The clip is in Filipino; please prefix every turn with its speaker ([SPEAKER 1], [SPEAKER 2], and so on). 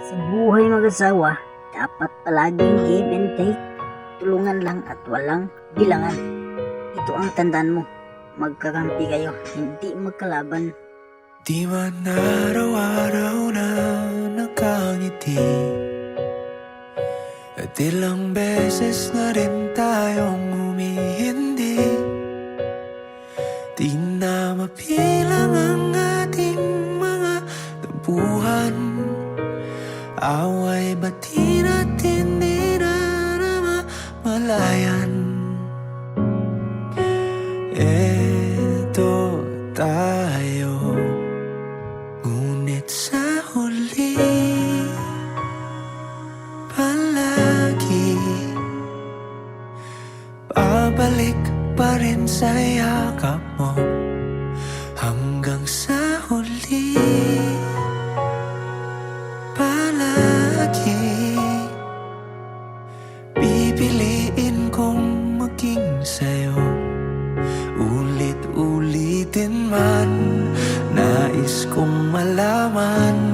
[SPEAKER 1] Sa buhay mag-asawa, dapat palaging give and take, tulungan lang at walang bilangan. Ito ang tandaan mo, magkakampi kayo, hindi magkalaban.
[SPEAKER 2] Di man araw-araw na nakangiti, at ilang beses na rin tayong humihindi. Di na mapilang ang ating mga tabuhan, away bati natin di na namamalayan. Eto tayo, ngunit sa huli palagi babalik pa rin sa yakap mo. Hanggang sa huli palagi pipiliin kong maging sa'yo. Ulit-ulitin man, nais kong malaman